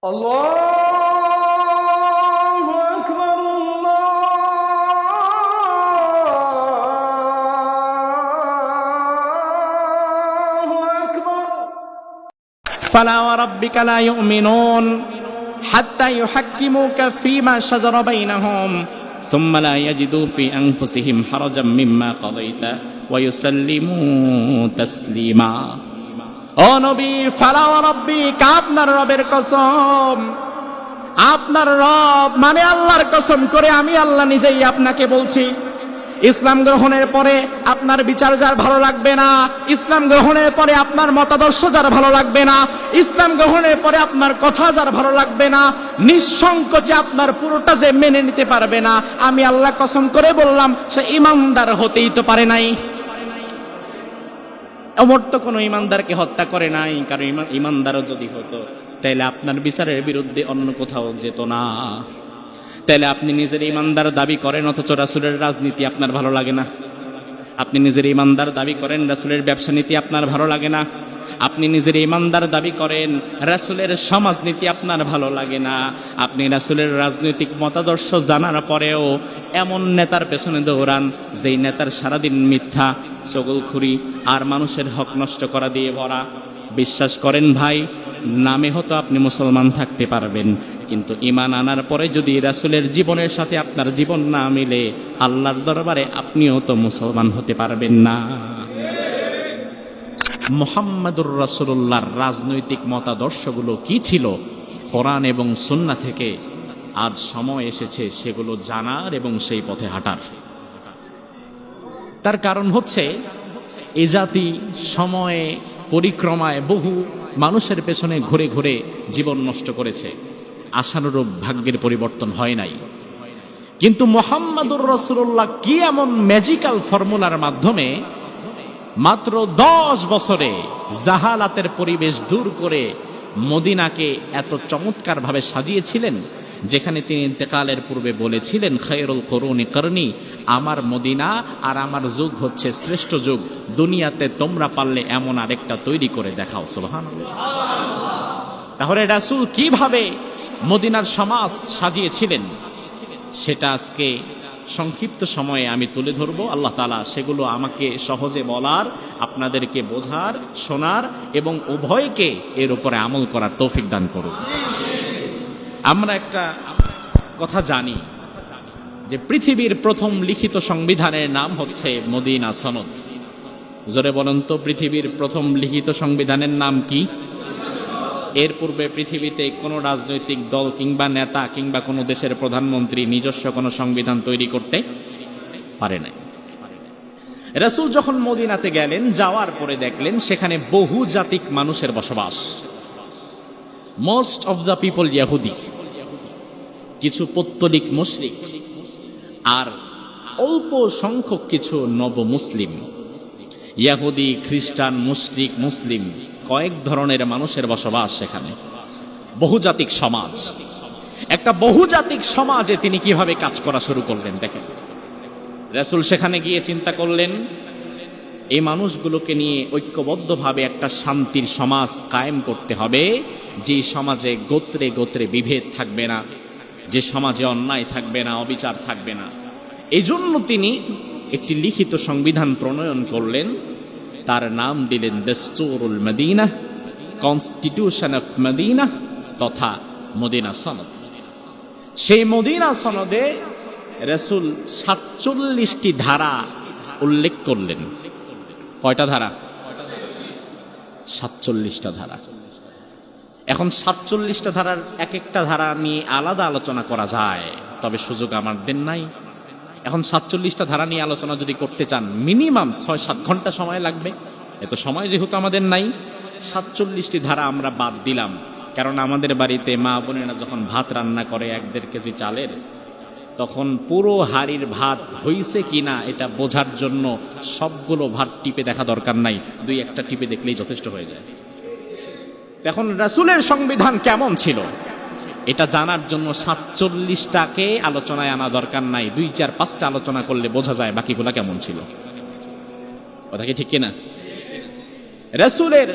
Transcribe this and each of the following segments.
আল্লাহু আকবার, আল্লাহু আকবার। فلا وربك لا يؤمنون حتى يحكموك فيما شجر بينهم ثم لا يجدوا في أنفسهم حرجا مما قضيت ويسلموا تسليما ও নবী, ফালা ওয়া রাব্বিকা, আপনার রবের কসম, আপনার রব মানে আল্লাহর কসম করে আমি আল্লাহ নিজেই আপনাকে বলছি, ইসলাম গ্রহণের পরে আপনার বিচার যার ভালো লাগবে না, ইসলাম গ্রহণের পরে আপনার মতাদর্শ যার ভালো লাগবে না, ইসলাম গ্রহণের পরে আপনার কথা যার ভালো লাগবে না, নিঃসংকোচে আপনার পুরোটা যে মেনে নিতে পারবে না, আমি আল্লাহ কসম করে বললাম সে ইমানদার হতেই তো পারে নাই। ওমর তো কোনো ইমানদারকে হত্যা করে নাই, কারণ ইমানদারও যদি হতো তাহলে আপনার বিচারের বিরুদ্ধে অন্য কোথাও যেত না। তাহলে আপনি নিজের ইমানদার দাবি করেন অথচ রাসূলের রাজনীতি আপনার ভালো লাগে না। আপনি নিজের ইমানদার দাবি করেন, রাসূলের ব্যবসা নীতি আপনার ভালো লাগে না। আপনি নিজের ইমানদার দাবি করেন, রাসূলের সমাজনীতি আপনার ভালো লাগে না। আপনি রাসূলের রাজনৈতিক মতাদর্শ জানার পরেও এমন নেতার পেছনে দৌড়ান যেই নেতার সারাদিন মিথ্যা, চগলখুরি আর মানুষের হক নষ্ট করা দিয়ে ভরা। বিশ্বাস করেন ভাই, নামে হয়তো আপনি মুসলমান থাকতে পারবেন, কিন্তু ঈমান আনার পরে যদি রাসূলের জীবনের সাথে আপনার জীবন না মিলে, আল্লাহর দরবারে আপনিও তো মুসলমান হতে পারবেন না। মুহাম্মাদুর রাসূলুল্লাহর রাজনৈতিক মতাদর্শগুলো কি ছিল কোরআন এবং সুন্নাহ থেকে, আজ সময় এসেছে সেগুলো জানার এবং সেই পথে হাঁটার। তার কারণ হচ্ছে এ জাতি সময়ে পরিক্রমায় বহু মানুষের পেছনে ঘুরে ঘুরে জীবন নষ্ট করেছে, আশানুরূপ ভাগ্যের পরিবর্তন হয় নাই। কিন্তু মুহাম্মাদুর রাসূলুল্লাহ কি এমন ম্যাজিক্যাল ফর্মুলার মাধ্যমে মাত্র 10 বছরে জাহালাতের পরিবেশ দূর করে মদিনাকে এত চমৎকার ভাবে সাজিয়েছিলেন, যেখানে তিনি ইন্তেকালের পূর্বে বলেছিলেন, খায়রুল কুরুনি করনি, আমার মদিনা আর আমার যুগ হচ্ছে শ্রেষ্ঠ যুগ, দুনিয়াতে তোমরা পারলে এমন আরেকটা তৈরি করে দেখাও। সুবহানাল্লাহ। তাহলে রাসূল কিভাবে মদিনার সমাজ সাজিয়েছিলেন সেটা আজকে সংক্ষিপ্ত সময়ে আমি তুলে ধরব। আল্লাহ তাআলা সেগুলো আমাকে সহজে বলার, আপনাদেরকে বোঝার, শোনার এবং উভয়কে এর উপরে আমল করার তৌফিক দান করুন। আমরা একটা কথা জানি যে পৃথিবীর প্রথম লিখিত সংবিধানের নাম হচ্ছে মদিনা সনদ। জোরে বলেন তো, পৃথিবীর প্রথম লিখিত সংবিধানের নাম কি? এর পূর্বে পৃথিবীতে কোনো রাজনৈতিক দল কিংবা নেতা কিংবা কোনো দেশের প্রধানমন্ত্রী নিজস্ব কোনো সংবিধান তৈরি করতে পারে নাই। রাসূল যখন মদিনাতে গেলেন, যাওয়ার পরে দেখলেন সেখানে বহু জাতিক মানুষের বসবাস। মোস্ট অফ দ্য পিপল ইয়াহুদি, কিছু পৌত্তলিক মুশরিক আর অল্প সংখ্যক কিছু নব মুসলিম। ইয়াহুদি, খ্রিস্টান, মুশরিক, মুসলিম, কয়েক ধরনের মানুষের বসবাস সেখানে। বহুজাতিক সমাজ। একটা বহুজাতিক সমাজে তিনি কিভাবে কাজ করা শুরু করলেন দেখেন। রাসূল সেখানে গিয়ে চিন্তা করলেন এই মানুষগুলোকে নিয়ে ঐক্যবদ্ধভাবে একটা শান্তির সমাজ কায়েম করতে হবে, যে সমাজে গোত্রে গোত্রে বিভেদ থাকবে না, যে সমাজে অন্যায় থাকবে না, অবিচার থাকবে না। এই জন্য তিনি একটি লিখিত সংবিধান প্রণয়ন করলেন, তার নাম দিলেন দাস্তুরুল মদিনা, কনস্টিটিউশন অফ মদিনা তথা মদিনা সনদ। সেই মদিনা সনদে রাসূল 47টি ধারা উল্লেখ করলেন। কয়টা ধারা? 47টা ধারা। এখন 47টা ধারার এক একটা ধারা নিয়ে আলাদা আলোচনা করা যায়, তবে সুযোগ আমাদের নাই। এখন 47টা ধারা নিয়ে আলোচনা যদি করতে চান মিনিমাম 6-7 ঘন্টা সময় লাগবে। এত সময় যেহেতু আমাদের নাই, 47টি ধারা আমরা বাদ দিলাম। কারণ আমাদের বাড়িতে মা বোনেরা যখন ভাত রান্না করে 1-1.5 কেজি চালের, তখন পুরো হাড়ির ভাত হইছে কিনা এটা বোঝার জন্য সবগুলো ভাত টিপে দেখা দরকার নাই, 2-1টা টিপে দেখলেই যথেষ্ট হয়ে যায়। এখন রাসূলের সংবিধান কেমন ছিল এটা জানার জন্য 47টাকে আলোচনায় আনা দরকার নাই, 2-4-5টা আলোচনা করলে বোঝা যায় বাকিগুলা কেমন ছিল। কথা কি ঠিক কিনা? রাসূলের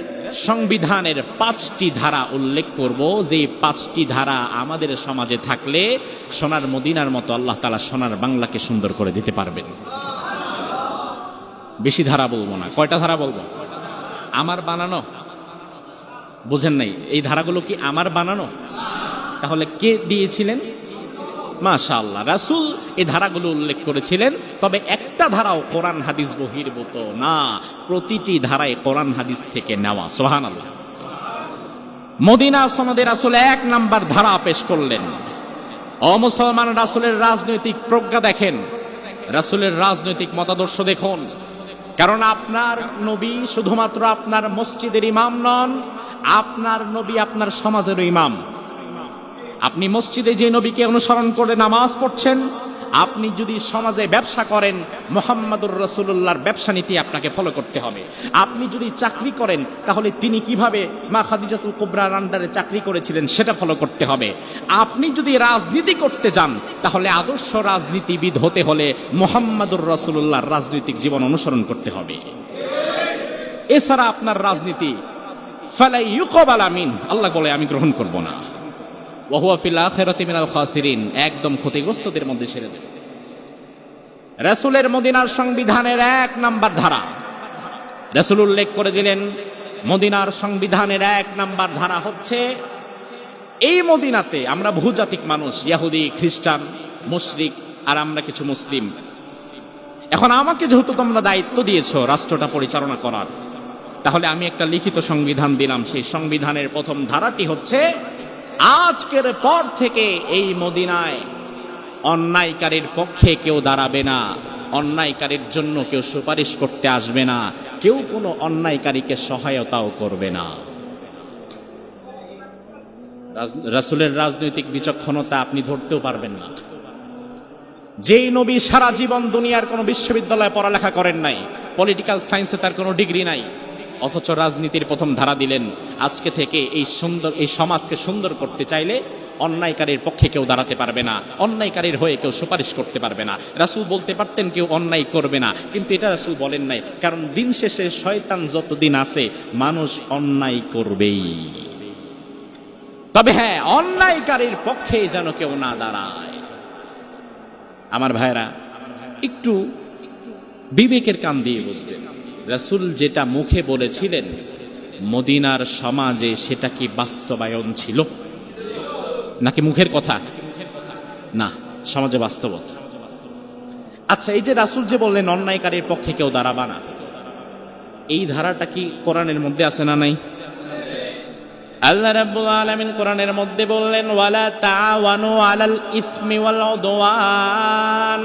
সংবিধানের 5টি ধারা উল্লেখ করব, যে 5টি ধারা আমাদের সমাজে থাকলে সোনার মদিনার মতো আল্লাহ তাআলা সোনার বাংলাকে সুন্দর করে দিতে পারবেন। বেশি ধারা বলবো না। কয়টা ধারা বলবো? আমার বানানো? বুঝেন নাই? এই ধারাগুলো কি আমার বানানো? তাহলে কে দিয়েছিলেন? মাশাআল্লাহ, রাসূল এই ধারাগুলো উল্লেখ করেছিলেন। তবে একটা ধারাও কোরআন হাদিস বহির্ভূত না, প্রতিটি ধারায় কোরআন হাদিস থেকে নেওয়া। সুবহানাল্লাহ। মদিনা সনদে রাসূল 1 নাম্বার ধারা পেশ করলেন। ও মুসলমান, রাসূলের রাজনৈতিক প্রজ্ঞা দেখেন, রাসূলের রাজনৈতিক মতাদর্শ দেখুন। কারণ আপনার নবী শুধুমাত্র আপনার মসজিদের ইমাম নন, আপনার নবী আপনার সমাজেরও ইমাম। আপনি মসজিদে যে নবীকে অনুসরণ করে নামাজ পড়ছেন, আপনি যদি সমাজে ব্যবসা করেন, মুহাম্মদুর রাসূলুল্লাহর ব্যবসা নীতি আপনাকে ফলো করতে হবে। আপনি যদি চাকরি করেন, তাহলে তিনি কিভাবে মা খাদিজাতুল কুবরার আন্ডারে চাকরি করেছিলেন সেটা ফলো করতে হবে। আপনি যদি রাজনীতি করতে যান, তাহলে আদর্শ রাজনীতিবিদ হতে হলে মুহাম্মদুর রাসূলুল্লাহর রাজনৈতিক জীবন অনুসরণ করতে হবে। এছাড়া আপনার রাজনীতি ফালা ইউকবালা মিন, আল্লাহ বলে আমি গ্রহণ করব না। ওয়া হুয়া ফিল আখিরাতি মিনাল খাসিরিন, একদম ক্ষতিগ্রস্তদের মধ্যে ছেড়ে দেবে। রাসূলের মদিনার সংবিধানের 1 নাম্বার ধারা রাসূল উল্লেখ করে দিলেন। মদিনার সংবিধানের 1 নাম্বার ধারা হচ্ছে, এই মদিনাতে আমরা বহুজাতিক মানুষ, ইহুদি, খ্রিস্টান, মুশরিক, আর আমরা কিছু মুসলিম। এখন আমাকে যেহেতু তোমরা দায়িত্ব দিয়েছো রাষ্ট্রটা পরিচালনা করার, তাহলে আমি একটা লিখিত সংবিধান দিলাম। সেই সংবিধানের প্রথম ধারাটি হচ্ছে, আজকের পর থেকে এই মদিনায় অন্যায়কারীর পক্ষে কেউ দাঁড়াবে না, অন্যায়কারীর জন্য কেউ সুপারিশ করতে আসবে না, কেউ কোনো অন্যায়কারীকে সহায়তাও করবে না। রাসূলের রাজনৈতিক বিচক্ষণতা আপনি ধরতেও পারবেন না। যেই নবী সারা জীবন দুনিয়ার কোনো বিশ্ববিদ্যালয়ে পড়ালেখা করেন নাই, পলিটিক্যাল সায়েন্সে তার কোনো ডিগ্রি নাই, অথচ রাজনীতির প্রথম ধারা দিলেন, আজকে থেকে এই সমাজকে সুন্দর করতে চাইলে অন্যায়কারীর পক্ষে কেউ দাঁড়াতে পারবে না, অন্যায়কারীর হয়ে কেউ সুপারিশ করতে পারবে না। রাসূল বলতে পারতেন কেউ অন্যায় করবে না, কিন্তু এটা রাসূল বলেন নাই। কারণ দিন শেষে শয়তান যতদিন আছে মানুষ অন্যায় করবেই। তবে হ্যাঁ, অন্যায়কারীর পক্ষে যেন কেউ না দাঁড়ায়। আমার ভাইরা, একটু বিবেকের কান দিয়ে বুঝবেন, রাসূল যেটা মুখে বলেছিলেন মদিনার সমাজে সেটা কি বাস্তবায়ন ছিল নাকি মুখের কথা? না, সমাজে বাস্তবতা। আচ্ছা, এই যে রাসূল যে বললেন অন্যায়কারীর পক্ষে কেউ দাঁড়াবা না, এই ধারাটা কি কোরআনের মধ্যে আছে না নাই? আল্লাহ রাব্বুল আলামিন কোরআনের মধ্যে বললেন, ওয়ালা তাআওয়ানু আলাল ইসমি ওয়াল উদওয়ান।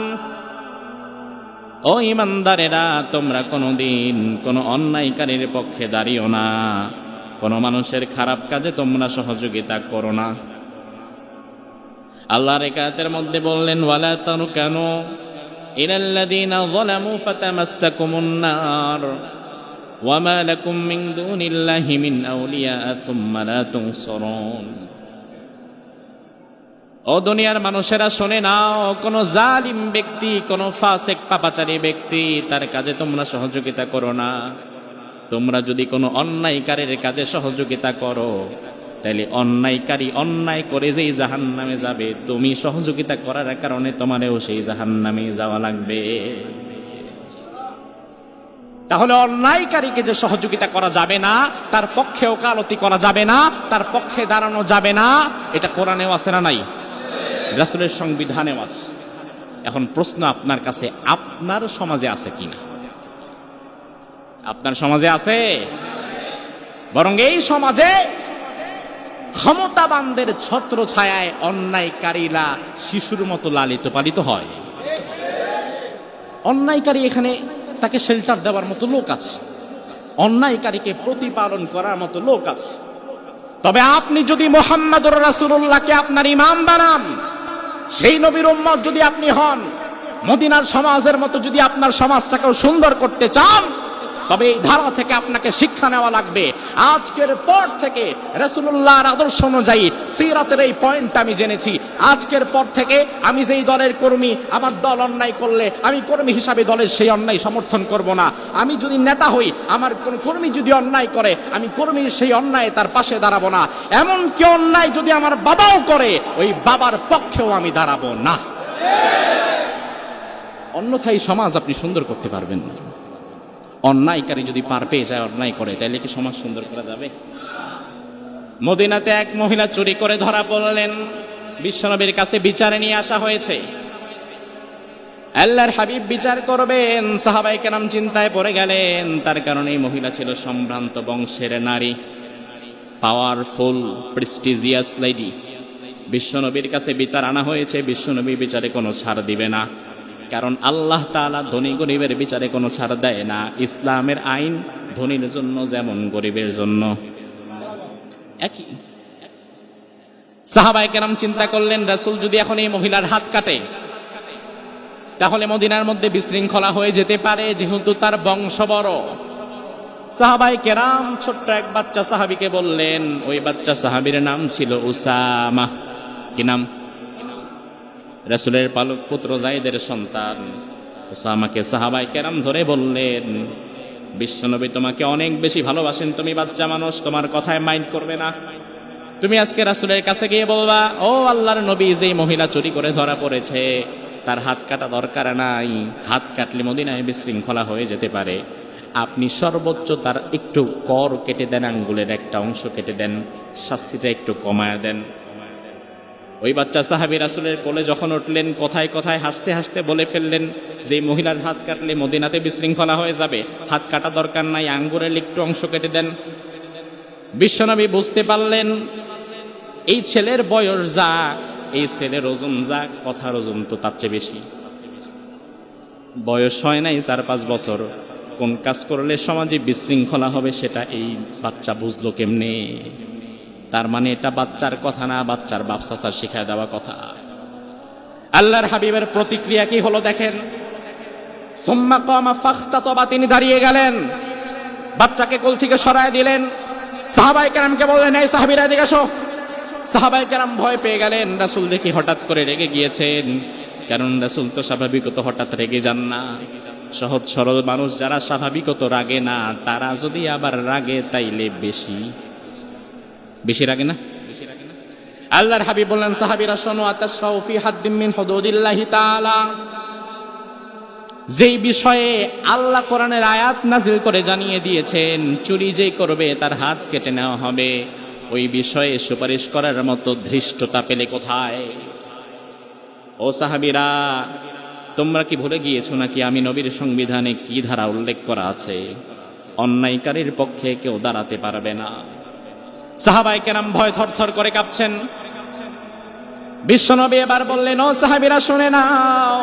ও ইমানদারেরা, তোমরা কোনোদিন কোনো অন্যায়কারীর পক্ষে দাঁড়িও না, কোনো মানুষের খারাপ কাজে তোমরা সহযোগিতা করো না। আল্লাহর আয়াতের মধ্যে বললেন, ওয়ালা তানুকানু ইলাল্লাযীনা যালামু ফাতামাসসাকুমুন নার ওয়া মা লাকুম মিন দুনিল্লাহি মিন আউলিয়া সুম্মা লা তুনসারুন। ও দুনিয়ার মানুষেরা শুনে নাও, কোন জালিম ব্যক্তি, কোন ফাসিক পাপাচারী ব্যক্তি তার কাজে তোমরা সহযোগিতা করো না। তোমরা যদি কোনো অন্যায়কারীর কাজে সহযোগিতা করো, তাহলে অন্যায়কারী অন্যায় করে যেই জাহান্নামে যাবে, তুমি সহযোগিতা করার কারণে তোমারও সেই জাহান্নামে যাওয়া লাগবে। তাহলে অন্যায়কারীকে যে সহযোগিতা করা যাবে না, তার পক্ষে ওকালতি করা যাবে না, তার পক্ষে দাঁড়ানো যাবে না, এটা কোরআনেও আছে না নাই? রাসূলের সংবিধানেও আছে। এখন প্রশ্ন আপনার কাছে, আপনার সমাজে আছে কিনা? আপনার সমাজে আছে? বরং এই সমাজে ক্ষমতাবানদের ছত্র ছায়ায় অন্যায়কারীরা শিশুর মতো লালিত পালিত হয়। অন্যায়কারী এখানে তাকে শেল্টার দেওয়ার মতো লোক আছে, অন্যায়কারীকে প্রতিপালন করার মতো লোক আছে। তবে আপনি যদি মুহাম্মদুর রাসূলুল্লাহকে আপনার ইমাম বানান, সেই নবীর উম্মত যদি আপনি হন, মদিনার সমাজের মতো যদি আপনার সমাজটাকেও সুন্দর করতে চান, তবে এই ধারা থেকে আপনাকে শিক্ষা নেওয়া লাগবে। আজকের পর থেকে রাসূলুল্লাহর আদর্শ অনুযায়ী সিরাতের এই পয়েন্ট আমি জেনেছি। আজকের পর থেকে আমি যেই দলের কর্মী, আমার দল অন্যায় করলে আমি কর্মী হিসাবে দলের সেই অন্যায় সমর্থন করব না। আমি যদি নেতা হই, আমার কোন কর্মী যদি অন্যায় করে, আমি কর্মীর সেই অন্যায় তার পাশে দাঁড়াবো না। এমন কি অন্যায় যদি আমার বাবাও করে, ওই বাবার পক্ষেও আমি দাঁড়াবো না। অন্যথায় সমাজ আপনি সুন্দর করতে পারবেন না। অন্যায়কারী যদি পার পেয়ে যায়, অন্যায় করে, তাহলে কি সমাজ সুন্দর করা যাবে? মদিনাতে এক মহিলা চুরি করে ধরা পড়লেন, বিশ্বনবীর কাছে বিচারে নিয়ে আসা হয়েছে। আল্লাহর হাবিব বিচার করবেন, সাহাবায়ে কেরাম চিন্তায় পড়ে গেলেন। তার কারণে এই মহিলা ছিল সম্ভ্রান্ত বংশের নারী, পাওয়ারফুল প্রেস্টিজিয়াস লেডি। বিশ্বনবীর কাছে বিচার আনা হয়েছে, বিশ্বনবী বিচারে কোনো ছাড় দিবে না, কারণ আল্লাহ তাআলা ধনী গরিবের বিচারে কোনো ছাড় দেয় না। ইসলামের আইন ধনীর জন্য যেমন গরিবের জন্য একই। সাহাবায়ে কেরাম চিন্তা করলেন, রাসূল যদি এখন এই মহিলার হাত কাটে, তাহলে মদিনার মধ্যে বিশৃঙ্খলা হয়ে যেতে পারে, যেহেতু তার বংশ বড়। সাহাবায়ে কেরাম ছোট্ট এক বাচ্চা সাহাবীকে বললেন, ওই বাচ্চা সাহাবীর নাম ছিল উসামা। কি নাম? রাসূলের পালক পুত্র যায়েদের সন্তান উসামাকে সাহাবায়ে কেরাম ধরে বললেন, বিশ্বনবী তোমাকে অনেক বেশি ভালোবাসেন, তুমি বাচ্চা মানুষ, তোমার কথায় মাইন্ড করবে না। তুমি আজকে রাসূলের কাছে গিয়ে বলবা, ও আল্লাহর নবী, যেই মহিলা চুরি করে ধরা পড়েছে তার হাত কাটা দরকার নাই, হাত কাটলে মদিনায় বিশৃঙ্খলা হয়ে যেতে পারে। আপনি সর্বোচ্চ তার একটু কর কেটে দেন, আঙ্গুলের একটা অংশ কেটে দেন, শাস্তিটা একটু কমায় দেন। ওই বাচ্চা সাহাবী রাসূলের কোলে যখন উঠলেন, কথায় কথায় হাসতে হাসতে বলে ফেললেন, যে মহিলার হাত কাটলে মদিনাতে বিশৃঙ্খলা হয়ে যাবে, হাত কাটা দরকার নাই, আঙ্গুলের একটু অংশ কেটে দেন। বিশ্বনবী বুঝতে পারলেন এই ছেলের বয়স যা, এই ছেলের ওজন যা, কথার ওজন তো তার চেয়ে বেশি। বয়স হয় নাই 4-5 বছর, কোন কাজ করলে সমাজে বিশৃঙ্খলা হবে সেটা এই বাচ্চা বুঝলো কেমনে? তার মানে এটা বাচ্চার কথা না, বাচ্চার বাপ চাচার শিখায় দেওয়া কথা। আল্লাহর হাবিবের প্রতিক্রিয়া কি হলো দেখেন। সুম্মা কামা ফাখতাতাবা, তিনি দাঁড়িয়ে গেলেন, বাচ্চাকে কোল থেকে সরায় দিলেন। সাহাবায়ে কেরামকে বললেন, এই সাহাবীরা এদিকে আসো। সাহাবায়ে কেরাম ভয় পেয়ে গেলেন, রাসূল দেখি হঠাৎ করে রেগে গিয়েছেন। কারণ রাসূল তো স্বাভাবিকত হঠাৎ রেগে যান না। সহজ সরল মানুষ যারা স্বাভাবিকত রাগে না, তারা যদি আবার রাগে তাইলে বেশি রাগে না। আল্লাহর হাবিব বললেন, সাহাবীরা শোনো, আতাশফাউ ফি হাদ্দিম মিন হুদুদিল্লাহি তাআলা, যেই বিষয়ে আল্লাহ কোরআনের আয়াত নাজিল করে জানিয়ে দিয়েছেন চুরি যেই করবে তার হাত কেটে নেওয়া হবে, ওই বিষয়ে সুপারিশ করার মতো ধৃষ্টতা পেলে কোথায়? ও সাহাবীরা, তোমরা কি ভুলে গিয়েছো নাকি আমি নবীর সংবিধানে কি ধারা উল্লেখ করা আছে? অন্যায়কারীর পক্ষে কেউ দাঁড়াতে পারবে না। সাহাবায়ে কেরাম ভয় থরথর করে কাঁপছেন। বিশ্বনবী এবার বললেন, ও সাহাবীরা শুনে নাও,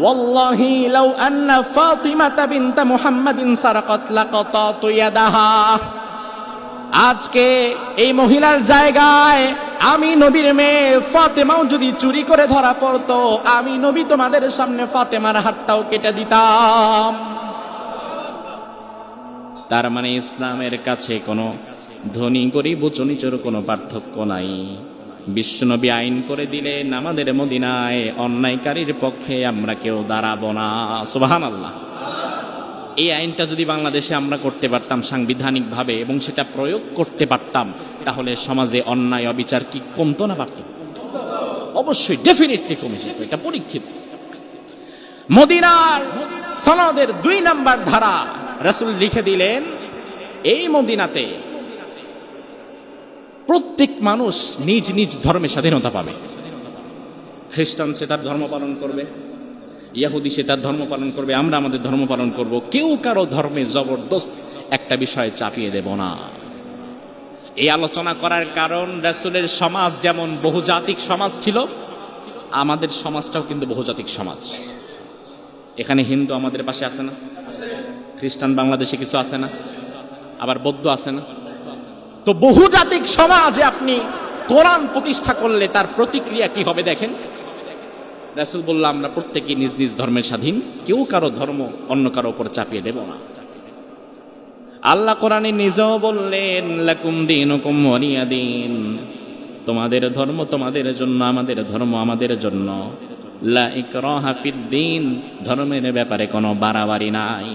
ওয়াল্লাহি লাউ আন্না ফাতিমাতা বিনত মুহাম্মাদিন সারাকাত লাকাতাতু ইয়াদাহা, আজকে এই মহিলার জায়গায় আমি নবীর মেয়ে ফাতেমাও যদি চুরি করে ধরা পড়তো, আমি নবী তোমাদের সামনে ফাতেমার হাতটাও কেটে দিতাম। তার মানে ইসলামের কাছে কোনো ধনী গরিব উঁচু নিচুর কোনো পার্থক্য নাই। বিশ্বনবী আইন করে দিলেন, আমাদের মদিনায় অন্যায়কারীর পক্ষে আমরা কেউ দাঁড়াবো না। সুবহানাল্লাহ। এই আইনটা যদি বাংলাদেশে আমরা করতে পারতাম সাংবিধানিকভাবে এবং সেটা প্রয়োগ করতে পারতাম, তাহলে সমাজে অন্যায় অবিচার কি কমতো না বাড়তো? অবশ্যই, ডেফিনেটলি কমে যেত, এটা পরীক্ষিত। মদিনার সনদের 2 নাম্বার ধারা রাসূল লিখে দিলেন, এই মদিনাতে প্রত্যেক মানুষ নিজ নিজ ধর্মের স্বাধীনতা পাবে। খ্রিস্টান সে তার ধর্ম পালন করবে, ইহুদি সে তার ধর্ম পালন করবে, আমরা আমাদের ধর্ম পালন করব। কেউ কারো ধর্মে জবরদস্ত একটা বিষয় চাপিয়ে দেব না। এই আলোচনা করার কারণ, রাসূলের সমাজ যেমন বহুজাতিক সমাজ ছিল, আমাদের সমাজটাও কিন্তু বহুজাতিক সমাজ। এখানে হিন্দু আমাদের পাশে আছে না? খ্রিস্টান বাংলাদেশে কিছু আছে না? আবার বৌদ্ধ আছে না? তো বহুজাতিক সমাজে আপনি কোরআন প্রতিষ্ঠা করলে তার প্রতিক্রিয়া কি হবে দেখেন। রাসূল বলল, আমরা প্রত্যেকেই নিজ নিজ ধর্মের স্বাধীন, কেউ কারো ধর্ম অন্য কারো উপর চাপিয়ে দেব না। আল্লাহ কোরআনে নিজেও বললেন লাকুম দীনুকুম ওয়ালিয়া দীন, তোমাদের ধর্ম তোমাদের জন্য, আমাদের ধর্ম আমাদের জন্য। লা ইকরাহা ফিদ্দীন, ধর্মের ব্যাপারে কোনো বাড়াবাড়ি নাই।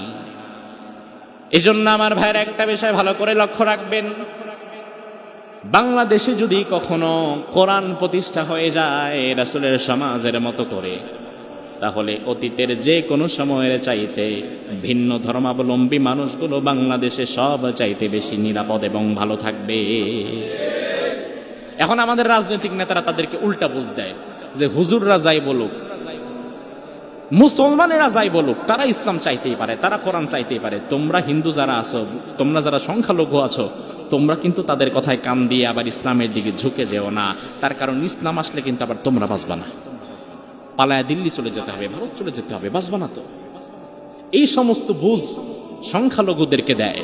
এজন্য আমার ভাইরা একটা বিষয় ভালো করে লক্ষ্য রাখবেন, বাংলাদেশে যদি কখনো কোরআন প্রতিষ্ঠা হয়ে যায় রাসূলের সমাজের মতো করে, তাহলে অতীতের যে কোনো সময়ের চাইতে ভিন্ন ধর্মাবলম্বী মানুষগুলো বাংলাদেশে সব চাইতে বেশি নিরাপদ এবং ভালো থাকবে। এখন আমাদের রাজনৈতিক নেতারা তাদেরকে উল্টা বুঝ দেয় যে হুজুররা যাই বলুক, মুসলমানেরা যাই বলুক, তারা ইসলাম চাইতেই পারে, তারা কোরআন চাইতেই পারে। তোমরা হিন্দু যারা আছো, তোমরা যারা সংখ্যালঘু আছো, তোমরা কিন্তু তাদের কথায় কান দিয়ে আবার ইসলামের দিকে ঝুঁকে যেও না। তার কারণ ইসলাম আসলে কিন্তু আবার তোমরা বাঁচবা না, পালায় দিল্লি চলে যেতে হবে, ভারত চলে যেতে হবে, বাঁচবা না তো। এই সমস্ত বুঝ সংখ্যালঘুদেরকে দেয়।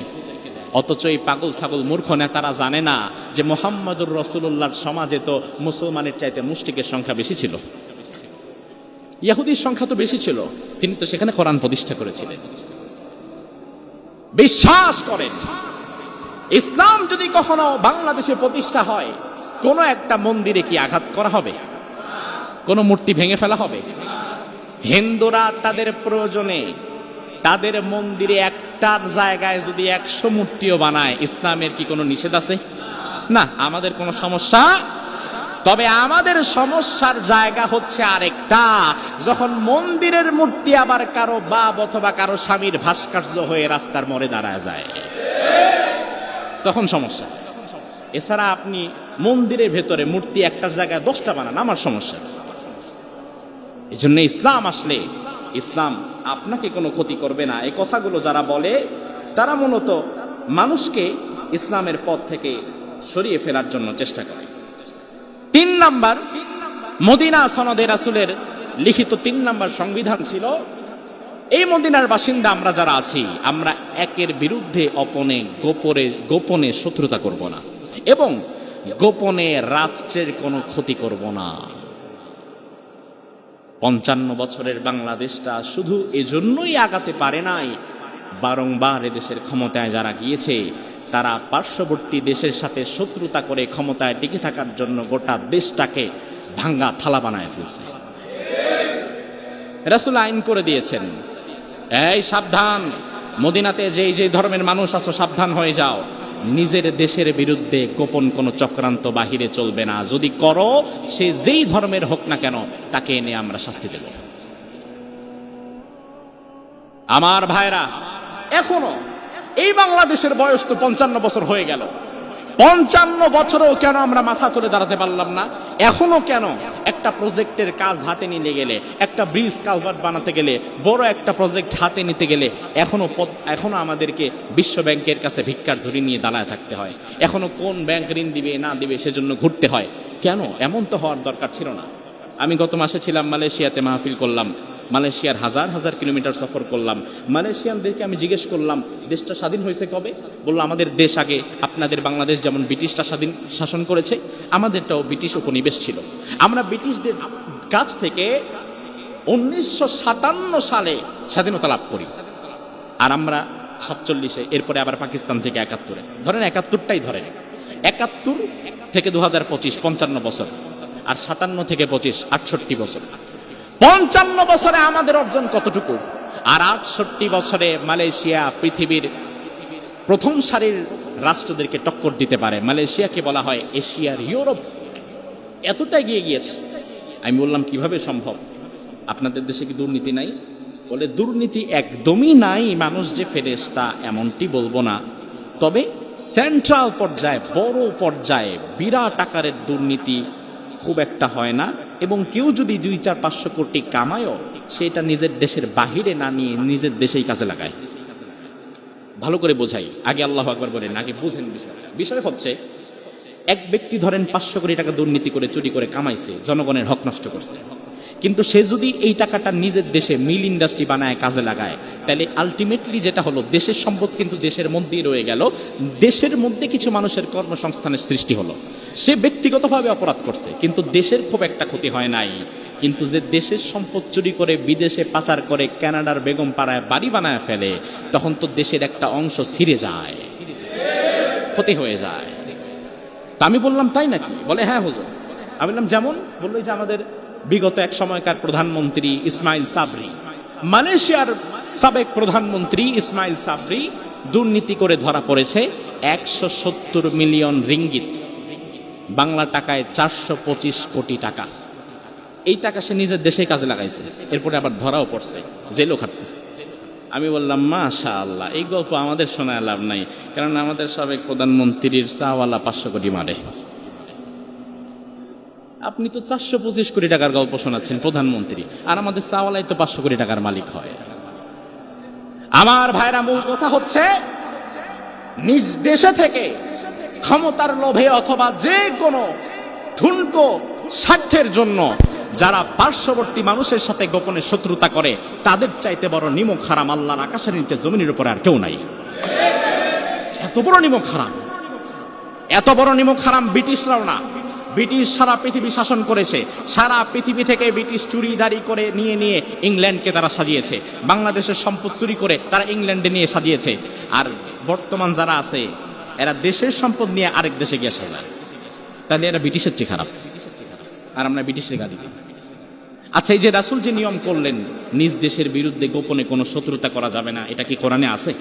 অথচ এই পাগল ছাগল মূর্খ নেতারা জানে না যে মুহাম্মদুর রাসূলুল্লাহর সমাজে তো মুসলমানের চাইতে মুশরিকের সংখ্যা বেশি ছিল, ইহুদির সংখ্যা তো বেশি ছিল। তিনি তো সেখানে কোরআন প্রতিষ্ঠা করেছিলেন। বিশ্বাস করেন, ইসলাম যদি কখনো বাংলাদেশে প্রতিষ্ঠা হয়, কোন একটা মন্দিরে কি আঘাত করা হবে? কোন মূর্তি ভেঙে ফেলা হবে? হিন্দুরা তাদের প্রয়োজনে তাদের মন্দিরে একটার জায়গায় যদি 100 মূর্তিও বানায়, ইসলামের কি কোনো নিষেধ আছে? না, আমাদের কোনো সমস্যা। তবে আমাদের সমস্যার জায়গা হচ্ছে আরেকটা, যখন মন্দিরের মূর্তি আবার কারো বাপ অথবা কারো স্বামীর ভাস্কর্য হয়ে রাস্তার মোড়ে দাঁড়ায় যায়, তখন সমস্যা। এছাড়া আপনি মন্দিরের ভেতরে মূর্তি একটার জায়গায় 10টা বানান, আমার সমস্যা। এই জন্য ইসলাম আসলে, ইসলাম আপনাকে কোনো ক্ষতি করবে না। এই কথাগুলো যারা বলে তারা মূলত মানুষকে ইসলামের পথ থেকে সরিয়ে ফেলার জন্য চেষ্টা করে। 3 নাম্বার, মদিনা সনদে রাসূলের লিখিত 3 নাম্বার সংবিধান ছিল, এই মদিনার বাসিন্দা আমরা যারা আছি, আমরা একের বিরুদ্ধে গোপনে শত্রুতা করব না এবং গোপনে রাষ্ট্রের কোনো ক্ষতি করব না। 55 বছরের বাংলাদেশটা শুধু এজন্যই আগাতে পারে নাই, বারংবার এদেশের ক্ষমতায় যারা গিয়েছে তারা পার্শ্ববর্তী দেশের সাথে শত্রুতা করে ক্ষমতায় টিকে থাকার জন্য গোটা দেশটাকে ভাঙ্গা থালা বানায় ফেলছে। রাসূল আইন করে দিয়েছেন, এই সাবধান, মদিনাতে যেই ধর্মের মানুষ আছো সাবধান হয়ে যাও, নিজের দেশের বিরুদ্ধে গোপন কোনো চক্রান্ত বাহিরে চলবে না। যদি করো, সে যেই ধর্মের হোক না কেন, তাকে এনে আমরা শাস্তি দেব। আমার ভাইরা, এখনো এই বাংলাদেশের বয়স তো 55 বছর হয়ে গেল, 55 বছরেও কেন আমরা মাথা তুলে দাঁড়াতে পারলাম না? এখনো কেন একটা প্রজেক্টের কাজ হাতে নিতে গেলে, একটা ব্রিজ কালভার্ট বানাতে গেলে, বড় একটা প্রজেক্ট হাতে নিতে গেলে এখনো আমাদেরকে বিশ্ব ব্যাংকের কাছে ভিক্ষার ঝুড়ি নিয়ে দাঁড়ায় থাকতে হয়? এখনো কোন ব্যাংক ঋণ দিবে না দিবে সেজন্য ঘুরতে হয়? কেন? এমন তো হওয়ার দরকার ছিল না। আমি গত মাসে ছিলাম মালয়েশিয়াতে, মাহফিল করলাম, মালয়েশিয়ার হাজার হাজার কিলোমিটার সফর করলাম। মালয়েশিয়ানদেরকে আমি জিজ্ঞেস করলাম, দেশটা স্বাধীন হয়েছে কবে? বললো, আমাদের দেশ আগে আপনাদের বাংলাদেশ যেমন ব্রিটিশরা স্বাধীন শাসন করেছে, আমাদেরটাও ব্রিটিশ উপনিবেশ ছিল। আমরা ব্রিটিশদের কাছ থেকে 1957 সালে স্বাধীনতা লাভ করি, আর আমরা 47-এ, এরপরে আবার পাকিস্তান থেকে 71-এ, ধরেন 71টাই ধরেন, 71 থেকে 2025 55 বছর, আর 57 থেকে 25 68 বছর। 55 বছরে আমাদের অর্জন কতটুকু? আর 68 বছরে মালয়েশিয়া পৃথিবীর প্রথম সারির রাষ্ট্রদেরকে টক্কর দিতে পারে। মালয়েশিয়াকে বলা হয় এশিয়ার ইউরোপ, এতটা এগিয়ে গিয়েছে। আমি বললাম, কিভাবে সম্ভব? আপনাদের দেশে কি দুর্নীতি নাই? বলে, দুর্নীতি একদমই নাই, মানুষ যে ফেরেশতা এমনটি বলবো না, তবে সেন্ট্রাল পর্যায়ে, বড় পর্যায়ে বিরাট আকারের দুর্নীতি খুব একটা হয় না, এবং কেউ যদি 2-4-500 কোটি কামায়ও, সেটা নিজের দেশের বাহিরে না নিয়ে নিজের দেশেই কাজে লাগায়। ভালো করে বোঝাই, আগে আল্লাহু আকবার বলেন, আগে বুঝেন বিষয়টা। বিষয় হচ্ছে, এক ব্যক্তি ধরেন 500 কোটি টাকা দুর্নীতি করে, চুরি করে কামাইছে, জনগণের হক নষ্ট করছে, কিন্তু সে যদি এই টাকাটা নিজের দেশে মিল ইন্ডাস্ট্রি বানায় কাজে লাগায়, তাহলে আলটিমেটলি যেটা হলো দেশের সম্পদ কিন্তু দেশের মধ্যেই রয়ে গেল, দেশের মধ্যে কিছু মানুষের কর্মসংস্থানের সৃষ্টি হলো। সে ব্যক্তিগতভাবে অপরাধ করছে, কিন্তু দেশের খুব একটা ক্ষতি হয় নাই। কিন্তু যে দেশের সম্পদ চুরি করে বিদেশে পাচার করে কানাডার বেগম পাড়ায় বাড়ি বানায় ফেলে, তখন তো দেশের একটা অংশ ছিঁড়ে যায়, ক্ষতি হয়ে যায়। তা আমি বললাম তাই নাকি? বলে হ্যাঁ হুজুর। আমি বললাম যেমন? বললো যে আমাদের বিগত এক সময়কার প্রধানমন্ত্রী ইসমাইল সাবরি, মালয়েশিয়ার সাবেক প্রধানমন্ত্রী ইসমাইল সাবরি দুর্নীতি করে ধরা পড়েছে 170 মিলিয়ন রিঙ্গিত, বাংলা টাকায় 425 কোটি টাকা। এই টাকা সে নিজের দেশে কাজে লাগাইছে, এরপরে আবার ধরাও পড়ছে, জেলও খাটতেছে। আমি বললাম মাশাআল্লাহ, এই গল্প আমাদের শোনায় লাভ নাই, কারণ আমাদের সাবেক প্রধানমন্ত্রীর চাওয়ালা 500 কোটি মারে। আপনি তো 425 কোটি টাকার গল্প শোনাচ্ছেন প্রধানমন্ত্রী, আর আমাদের চাওয়ালাই তো 500 কোটি টাকার মালিক হয়। আমার ভাইরা, মূল কথা হচ্ছে নিজ দেশে থেকে ক্ষমতার লোভে অথবা যে কোনো ঠুনকো স্বার্থের জন্য যারা পার্শ্ববর্তী মানুষের সাথে গোপনে শত্রুতা করে, তাদের চাইতে বড় নিমক হারাম আল্লাহর আকাশের নিচে জমিনের উপরে আর কেউ নাই। এত বড় নিমক হারাম, এত বড় নিমক হারাম ব্রিটিশরাও না। ব্রিটিশ সারা পৃথিবী শাসন করেছে, সারা পৃথিবী থেকে ব্রিটিশ চুরিদারি করে নিয়ে নিয়ে ইংল্যান্ডকে তারা সাজিয়েছে, বাংলাদেশের সম্পদ চুরি করে তারা ইংল্যান্ডে নিয়ে সাজিয়েছে। আর বর্তমান যারা আছে এরা দেশের সম্পদ নিয়ে আরেক দেশে গিয়ে সাজায়। তাহলে এরা ব্রিটিশের চেয়ে খারাপ, আর আমরা ব্রিটিশের গালি দিই। আচ্ছা, এই যে রাসূল যে নিয়ম করলেন নিজ দেশের বিরুদ্ধে গোপনে কোনো শত্রুতা করা যাবে না, এটা কি কোরআনে আছে?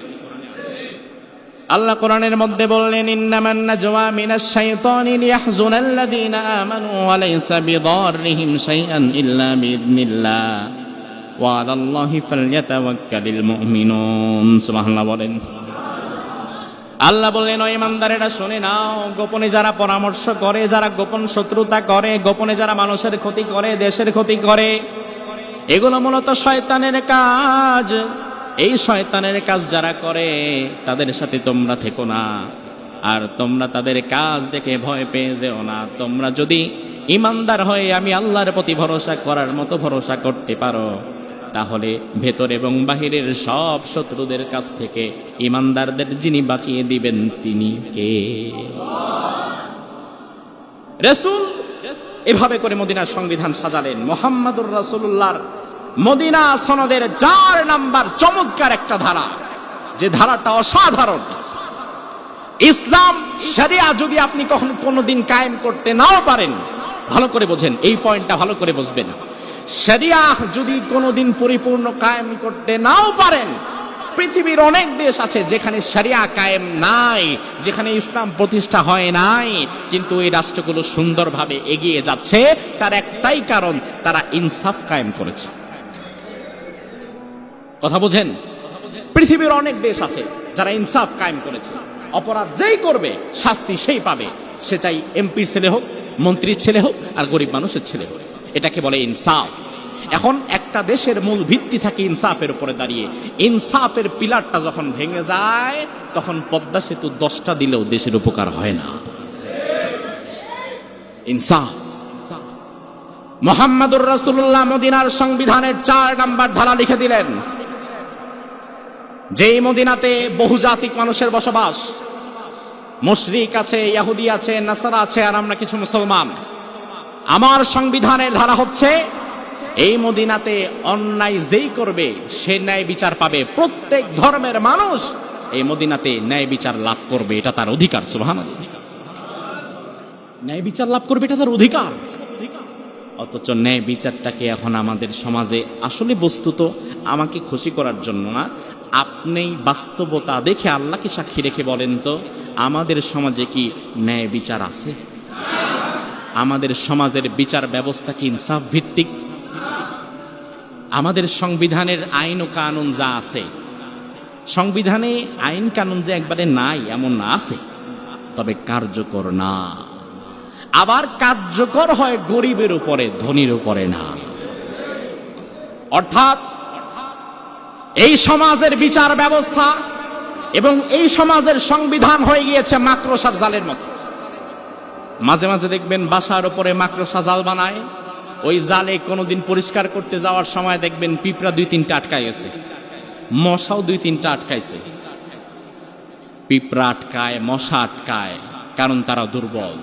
আল্লাহ কোরআনের মধ্যে বললেন, ইন্নামান নাজওয়া মিনাশ শাইতানি লিয়াহজুনাল্লাযীনা আমানু ওয়া লাইসা বিদাররিহিম শাইআন ইল্লা বিইذনিল্লাহ ওয়া আলাল্লাহি ফালইয়াতাওয়াক্কালিল মুমিনুন। সুবহানাল্লাহ বলেন। আল্লাহ বললেন, ও ইমানদারেরা শুনে নাও, গোপনে যারা পরামর্শ করে, যারা গোপন শত্রুতা করে, গোপনে যারা মানুষের ক্ষতি করে, দেশের ক্ষতি করে, এগুলো মূলত শয়তানের কাজ। এই শয়তানের কাজ যারা করে তাদের সাথে তোমরা থেকো না, আর তোমরা তাদের কাজ দেখে ভয় পেয়ে যেও না। তোমরা যদি ইমানদার হয়ে আমি আল্লাহর প্রতি ভরসা করার মতো ভরসা করতে পারো, তাহলে ভেতর এবং বাহিরের সব শত্রুদের কাছ থেকে ইমানদারদের যিনি বাঁচিয়ে দিবেন তিনি কে? রাসূল এভাবে করে মদিনার সংবিধান সাজালেন। মুহাম্মাদুর রাসূলুল্লাহর মদিনা সনদের 4 নাম্বার চমৎকার একটা ধারা, যে ধারাটা অসাধারণ। ইসলাম শরিয়া যদি আপনি কখনো কোনোদিন কায়েম করতে নাও পারেন, ভালো করে বোঝেন, এই পয়েন্টটা ভালো করে বুঝবেন। শরিয়া যদি কোনোদিন পরিপূর্ণ কায়েম করতে নাও পারেন, পৃথিবীর অনেক দেশ আছে যেখানে শরিয়া কায়েম নাই, যেখানে ইসলাম প্রতিষ্ঠা হয় নাই, কিন্তু এই রাষ্ট্রগুলো সুন্দরভাবে এগিয়ে যাচ্ছে। তার একটাই কারণ, তারা ইনসাফ কায়েম করেছে। কথা বোঝেন? পৃথিবীর অনেক দেশ আছে যারা ইনসাফ কায়েম করেছে। অপরাধ যেই করবে শাস্তি সেই পাবে, সে চাই এমপির ছেলে হোক, মন্ত্রীর ছেলে হোক, আর গরিব মানুষের ছেলে হোক। এটাকে বলে ইনসাফ। এখন একটা দেশের মূল ভিত্তি থাকে ইনসাফের উপরে দাঁড়িয়ে। ইনসাফের পিলারটা যখন ভেঙে যায়, তখন পদ্মা সেতু 10টা দিলেও দেশের উপকার হয় না। ইনসাফ। মুহাম্মাদুর রাসূলুল্লাহ মদিনার সংবিধানের 4 নাম্বার ধারা লিখে দিলেন, যেই মদিনাতে বহুজাতিক মানুষের বসবাস, মুশরিক আছে, ইহুদি আছে, নাসারা আছে, আর আমরা কিছু মুসলমান। আমার সংবিধানের ধারা হচ্ছে, এই মদিনাতে অন্যায় যেই করবে সে ন্যায় বিচার পাবে। প্রত্যেক ধর্মের মানুষ এই মদিনাতে ন্যায় বিচার লাভ করবে, এটা তার অধিকার। সুবহানাল্লাহ। ন্যায় বিচার লাভ করবে, এটা তার অধিকার। অথচ ন্যায় বিচারটাকে এখন আমাদের সমাজে, আসলে বস্তুত আমাকে খুশি করার জন্য না, আপনি বাস্তবতা দেখে আল্লাহকে সাক্ষী রেখে বলেন তো, আমাদের সমাজে কি ন্যায় বিচার আছে? আমাদের সমাজের বিচার ব্যবস্থা কি ইনসাফ ভিত্তিক? আমাদের সংবিধানের আইন ও কানুন যা আছে, সংবিধানে আইন কানুন যে একবারে নাই এমন না, আছে, তবে কার্যকর না। আবার কার্যকর হয় গরিবের উপরে, ধনীর উপরে না। অর্থাৎ এই সমাজের বিচার ব্যবস্থা এবং এই সমাজের সংবিধান হয়ে গিয়েছে মাকড়সার জালের মতো। মাঝে মাঝে দেখবেন বাসার উপরে মাকড়সা জাল বানায়, ওই জালে কোনোদিন পরিষ্কার করতে যাওয়ার সময় দেখবেন পিঁপড়া 2-3টা আটকায় গেছে, মশাও 2-3টা আটকাইছে। পিঁপড়া আটকায়, মশা আটকায়, কারণ তারা দুর্বল।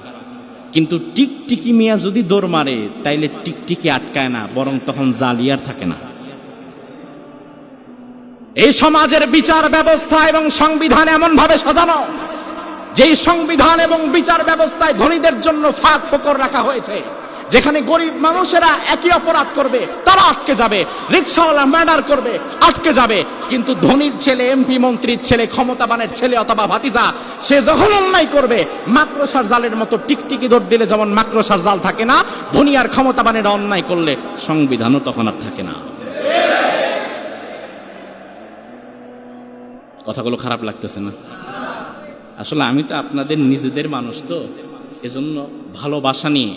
কিন্তু টিকটিকি মিয়া যদি দৌড় মারে তাইলে টিকটিকি আটকায় না, বরং তখন জালিয়ার থাকে না। এই সমাজের বিচার ব্যবস্থা এবং সংবিধান এমন ভাবে সাজানো, যেই সংবিধান এবং বিচার ব্যবস্থায় ধনীদের জন্য ফাঁক ফোকর রাখা হয়েছে। যেখানে গরিব মানুষেরা একই অপরাধ করবে তারা আটকে যাবে, রিক্সাওয়ালা মার্ডার করবে আটকে যাবে, কিন্তু ধনীর ছেলে, এমপি মন্ত্রীর ছেলে, ক্ষমতাবানের ছেলে অথবা ভাতিজা, সে যখন অন্যায় করবে মাকড়সার জালের মতো টিকটিকি দৌড় দিলে যেমন মাকড়সার জাল থাকে না, ধনী আর ক্ষমতাবানের অন্যায় করলে সংবিধানও তখন আর থাকে না। কথাগুলো খারাপ লাগতেছে না? আসলে আমি তো আপনাদের নিজেদের মানুষ, তো এজন্য ভালোবাসা নিয়ে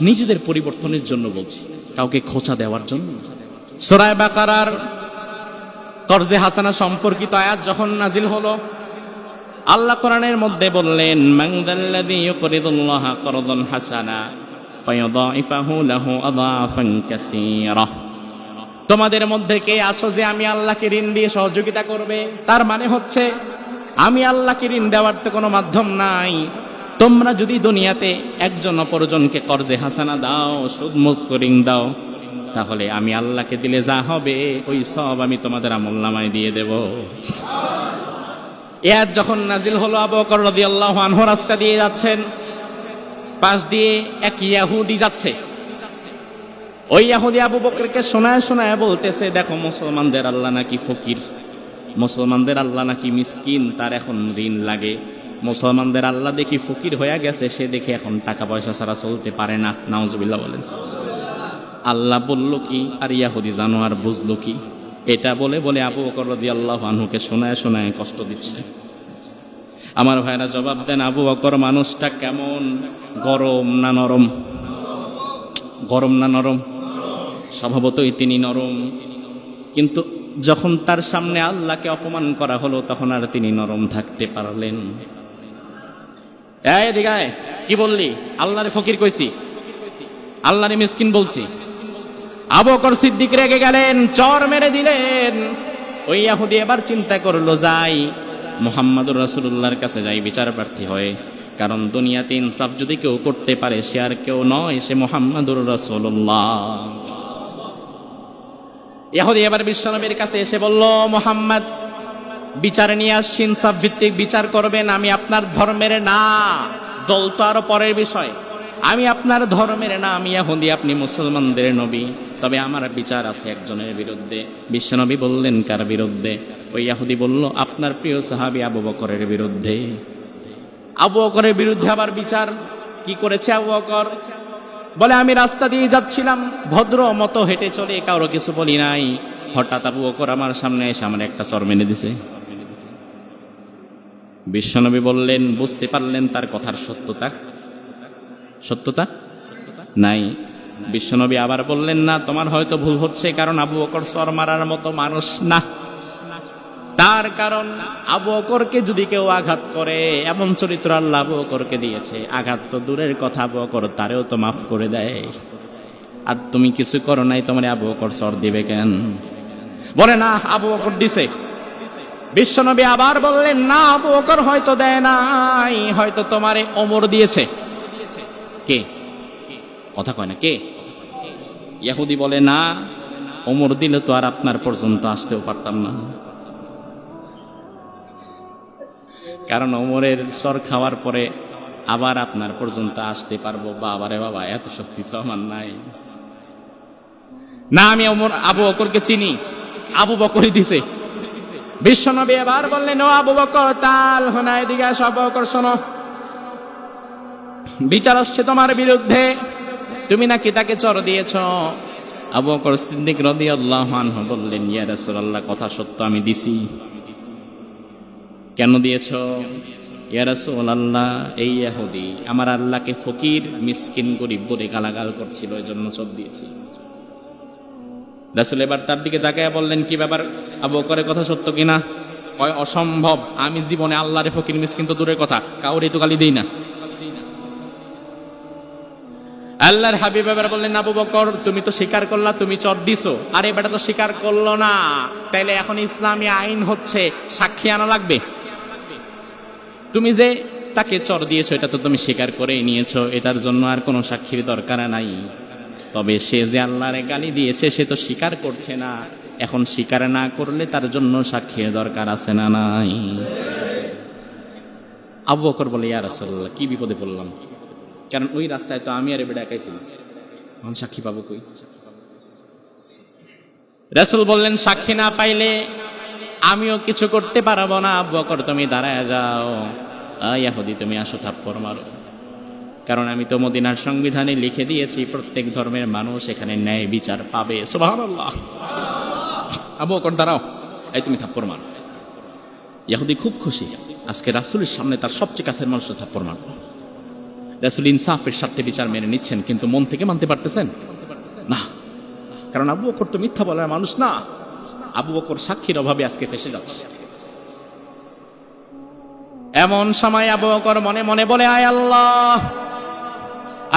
নিজেদের পরিবর্তনের জন্য বলছি, কাউকে খোঁচা দেওয়ার জন্য। সূরা বাকারার কর্জে হাসানা সম্পর্কিত আয়াত যখন নাজিল হলো, আল্লাহ কোরআনের মধ্যে বললেন, মান যাল্লাযী ইউকরিদুল্লাহা করদান হাসানা ফায়ুদাইফাহু লাহু আদাফান কাসীরা। তোমাদের মধ্যে কে আছো যে আমি আল্লাহকে ঋণ দিয়ে সহযোগিতা করবে? তার মানে হচ্ছে আমি আল্লাহকে ঋণ দেওয়ার তো কোনো মাধ্যম নাই। তোমরা যদি দুনিয়াতে একজন অপরজনকে কর্জে হাসানা দাও, সুদমুক্ত ঋণ দাও, তাহলে আমি আল্লাহকে দিলে যা হবে ওই সব আমি তোমাদের আমলনামায় দিয়ে দেব। এর যখন নাজিল হলো, আবু বকর রাদিয়াল্লাহু আনহু রাস্তা দিয়ে যাচ্ছেন, পাশ দিয়ে এক ইহুদি যাচ্ছে। ওই ইহুদি আবু বকরকে শোনায় শোনায় বলতেছে, দেখো মুসলমানদের আল্লাহ নাকি ফকির, মুসলমানদের আল্লাহ নাকি মিসকিন, তার এখন ঋণ লাগে। মুসলমানদের আল্লাহ দেখি ফকির হয়ে গেছে, সে দেখে এখন টাকা পয়সা ছাড়া চলতে পারে না। নাউজুবিল্লাহ বলেন। আল্লাহ বলল কি আর ইহুদি জানো আর বুঝলো কি? এটা বলে বলে আবু বকর রাদিয়াল্লাহু আনহুকে শোনায় শোনায় কষ্ট দিচ্ছে। আমার ভাইরা জবাব দেন, আবু বকর মানুষটা কেমন? গরম না নরম? গরম না নরম? স্বভাবতই তিনি নরম, কিন্তু যখন তার সামনে আল্লাহকে অপমান করা হলো তখন আর তিনি নরম থাকতে পারলেন? এই দিগায় কি বললি? আল্লাহরে ফকির কইছি, আল্লাহরে মিসকিন বলছি। আবু বকর সিদ্দিক রেগে গেলেন, চর মেরে দিলেন। ওই ইহুদি এবার চিন্তা করলো, যাই মুহাম্মদুর রাসূলুল্লাহর কাছে যাই বিচার প্রার্থী হয়ে, কারণ দুনিয়াতে ইনসাফ যদি কেউ করতে পারে সে আর কেউ নয়, সে মুহাম্মদুর রাসূলুল্লাহ। ইহুদি এবার বিশ্বনবীর কাছে এসে বলল, মুহাম্মদ বিচার নিয়ে আসছি, ইনসাফ ভিত্তিক বিচার করবেন। আমি আপনার ধর্মের না, দল তো আরো পরের বিষয়, আমি আপনার ধর্মের না, আমি ইহুদি, আপনি মুসলমানদের নবী, তবে আমার বিচার আছে একজনের বিরুদ্ধে। বিশ্বনবী বললেন, কার বিরুদ্ধে? ওই ইহুদি বলল, আপনার প্রিয় সাহাবী আবু বকরের বিরুদ্ধে। আবু বকরের বিরুদ্ধে আবার বিচার? কি করেছে আবু বকর? বলে, আমি রাস্তা দিয়ে যাচ্ছিলাম, ভদ্র মতো হেঁটে চলে, কারো কিছু বলি নাই। হঠাৎ আবু বকর আমার সামনে এসে আমার একটা চর মেনে দিছে। বিশ্বনবী বললেন, বুঝতে পারলেন তার কথার সত্যতা? সত্যতা নাই। বিশ্বনবী আবার বললেন, না, তোমার হয়তো ভুল হচ্ছে, কারণ আবু বকর চর মারার মতো মানুষ না। তার কারণ আবু বকরকে যদি কেউ আঘাত করে, এমন চরিত্র আল্লাহ আবু বকরকে দিয়েছে, আঘাত তো দূরের কথা, আবু বকর তারেও তো মাফ করে দেয়। আর তুমি কিছু করো নাই, তোমার আবু বকর চর দিবে কেন? বলে, না, আবু বকর দিছে। বিশ্বনবী আবার বললেন, না, আবু বকর হয়তো দেয় নাই, হয়তো তোমারে ওমর দিয়েছে। কে? কথা কয় না, কে? ইহুদি বলে, না, ওমর দিলে তো আর আপনার পর্যন্ত আসতেও পারতাম না, কারণ ওমরের সর খাওয়ার পরে আবার আপনার পর্যন্ত আসতে পারবো। বাবারে বাবা, এত শক্তি তো আমার নাই। না, আমি আবু বকরকে চিনি, আবু বকরই দিছে। বিশ্বনবী এবার বললেন, ও আবু বকর, তাল হোনা, এদিকে আসো। আবু বকর, শোনো, বিচার আসছে তোমার বিরুদ্ধে, তুমি নাকি তাকে চর দিয়েছ। আবু বকর সিদ্দিক রাদিয়াল্লাহু আনহু বললেন, ইয়া রাসূলুল্লাহ, কথা সত্য, আমি দিছি। কেন দিয়েছ? ইয়া রাসূলুল্লাহ, এই ইহুদি আমার আল্লাহকে ফকির, মিসকিন, গরিব বলে গালাগাল করছিল, এই জন্য চোখ দিয়েছি। রাসূল এবার তার দিকে তাকায় বললেন, কি ব্যাপার, আবু বকরের কথা সত্য কিনা? কয়, অসম্ভব, আমি জীবনে আল্লাহরে ফকির মিসকিন তো দূরের কথা, কাউরে তো গালি দেই না। আল্লাহর হাবিব এবার বললেন, আবু বকর তুমি তো স্বীকার করলা তুমি চর দিছো, আর এবারে তো স্বীকার করলো না, তাইলে এখন ইসলামী আইন হচ্ছে সাক্ষী আনা লাগবে। তুমি যে তাকে চর দিয়েছো এটা তো তুমি স্বীকার করে নিয়েছো, এটার জন্য আর কোনো সাক্ষীর দরকার নাই। তবে সে যে আল্লাহরে গালি দিয়েছে সে তো স্বীকার করছে না, এখন স্বীকার না করলে তার জন্য সাক্ষীর দরকার আছে না নাই? আবু বকর বলে, ইয়া রাসূলুল্লাহ কি বিপদে পড়লাম, কারণ ওই রাস্তায় তো আমি আর এবারে একাই ছিলাম, এখন সাক্ষী পাবো কই? রাসূল বললেন, সাক্ষী না পাইলে আমিও কিছু করতে পারবো না। আবু বকর তুমি দাঁড়ায় যাও, ইহুদি তুমি আসো থাপ্পড় মারো, কারণ আমি তো মদিনার সংবিধানে লিখে দিয়েছি প্রত্যেক ধর্মের মানুষ এখানে ন্যায় বিচার পাবে। সুবহানাল্লাহ। আবু বকর দাঁড়াও, এই তুমি থাপ্পড় মারো। ইহুদি খুব খুশি, আজকে রাসূলের সামনে তার সবচেয়ে কাছের মানুষের থাপ্পড় মারো। রাসূল ইনসাফের স্বার্থে বিচার মেনে নিচ্ছেন, কিন্তু মন থেকে মানতে পারতেছেন না, কারণ আবু বকর তো মিথ্যা বলার মানুষ না। আবু বকর সাক্ষীর অভাবে আজকে ফেসে যাচ্ছে। এমন সময় আবু বকর মনে মনে বলে, আয় আল্লাহ,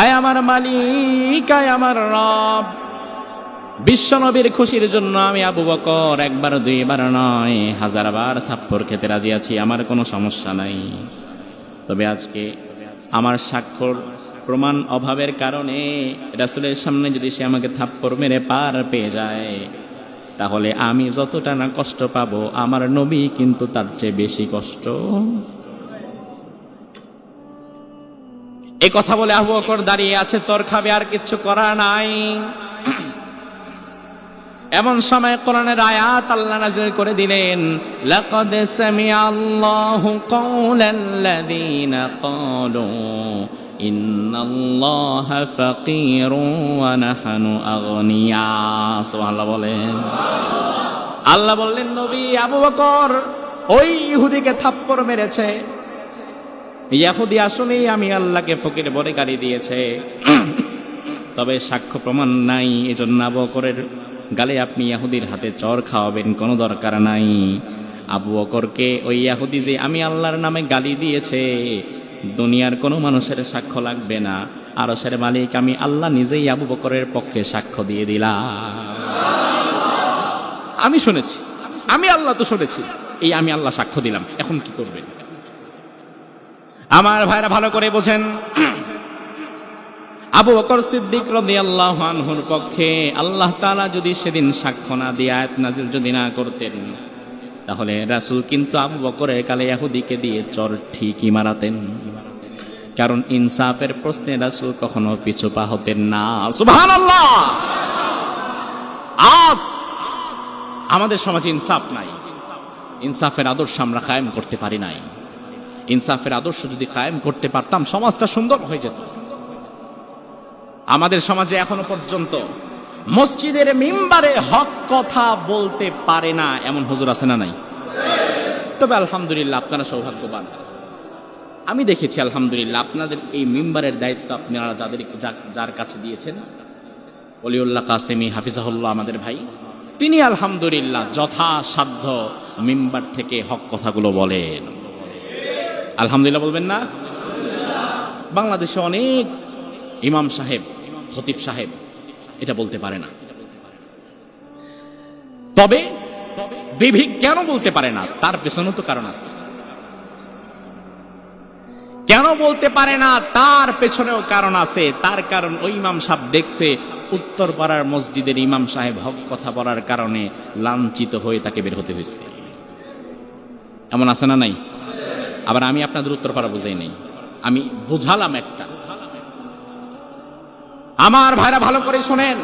আয় আমার মালিক, আয় আমার রব, বিশ্বনবীর খুশির জন্য আমি আবু বকর একবার দুইবার নয় 1000 বার থাপ্পড় খেতে রাজি আছি, আমার কোনো সমস্যা নাই। তবে আজকে আমার স্বাক্ষর প্রমাণ অভাবের কারণে রাসূলের সামনে যদি সে আমাকে থাপ্পড় মেরে পার পেয়ে যায়, তাহলে আমি যতটা না কষ্ট পাবো আমার নবী কিন্তু তার চেয়ে বেশি কষ্ট। এই কথা বলে আবু বকর দাঁড়িয়ে আছে, চর খাবে, আর কিচ্ছু করা নাই। এমন সময় কোরআনের আয়াত আল্লাহ নাযিল করে দিলেন, লাকাদ সামিআল্লাহু কাওলাল্লাযীনা ক্বালু ইন্নাল্লাহা ফাকীরুন ওয়া নাহনু আগনিয়া। সুবহানাল্লাহ বলেন। আল্লাহ বললেন, নবী আবু বকর ওই ইহুদিকে থাপ্পড় মেরেছে, ইহুদি আসলেই আমি আল্লাহকে ফকির বলে গালি দিয়েছে, তবে সাক্ষ্য প্রমাণ নাই, এজন্য আবু বকরের গালে আপনি ইহুদির হাতে চর খাওয়াবেন কোনো দরকার নাই। আবু বকরকে ওই ইহুদি যে আমি আল্লাহর নামে গালি দিয়েছে, দুনিয়ার কোনো মানুষের সাক্ষ্য লাগবে না, আরশের মালিক আমি আল্লাহ নিজেই আবু বকরের পক্ষে সাক্ষ্য দিয়ে দিলাম। আমি শুনেছি, আমি আল্লাহ তো শুনেছি, এই আমি আল্লাহ সাক্ষ্য দিলাম, এখন কি করবেন? আমার ভাইরা ভালো করে বোঝেন, আবু বকর সিদ্দিক রাদিয়াল্লাহু আনহুর পক্ষে আল্লাহ তাআলা যদি সেদিন সাক্ষ্য না দিয়ে আয়াত নাযিল যদি না করতেন, তাহলে রাসূল কিন্তু আবু বকরের কালে ইহুদিকে দিয়ে চর ঠিকই মারাতেন, কারণ ইনসাফের প্রশ্নে রাসূল কখনো পিছু পা হতেন না। সুবহানাল্লাহ। আজ আমাদের সমাজে ইনসাফ নাই, ইনসাফের আদর্শ আমরা কায়েম করতে পারি নাই। ইনসাফের আদর্শ যদি কায়েম করতে পারতাম সমাজটা সুন্দর হয়ে যেত। আমাদের সমাজে এখনো পর্যন্ত মসজিদের মিম্বারে হক কথা বলতে পারে না এমন হুজুর আছে না নাই? তবে আলহামদুলিল্লাহ আপনারা সৌভাগ্যবান, আমি দেখেছি আলহামদুলিল্লাহ আপনাদের এই মিম্বারের দায়িত্ব আপনারা যার কাছে দিয়েছেন, ওলিউল্লাহ কাসেমি হাফিজাহুল্লাহ আমাদের ভাই, তিনি আলহামদুলিল্লাহ যথাসাধ্য মিম্বার থেকে হক কথাগুলো বলেন। আলহামদুলিল্লাহ বলবেন না? বাংলাদেশে অনেক ইমাম সাহেব, খতিব সাহেব এটা বলতে পারে না। তবে বিবেক কেন বলতে পারে না তার পেছনেও তো কারণ আছে। কেন বলতে পারে না তার পেছনেও কারণ আছে। তার কারণ ওই ইমাম সাহেব দেখছে উত্তরপাড়ার মসজিদের ইমাম সাহেব হক কথা বলার কারণে লাঞ্ছিত হয়ে তাকে বের হতে হয়েছে। এমন আছে না নাই? আবার আমি আপনাদের উত্তরপাড়া বুঝাই নাই, আমি বুঝালাম একটা। আমার ভাইরা ভালো করে শোনেন,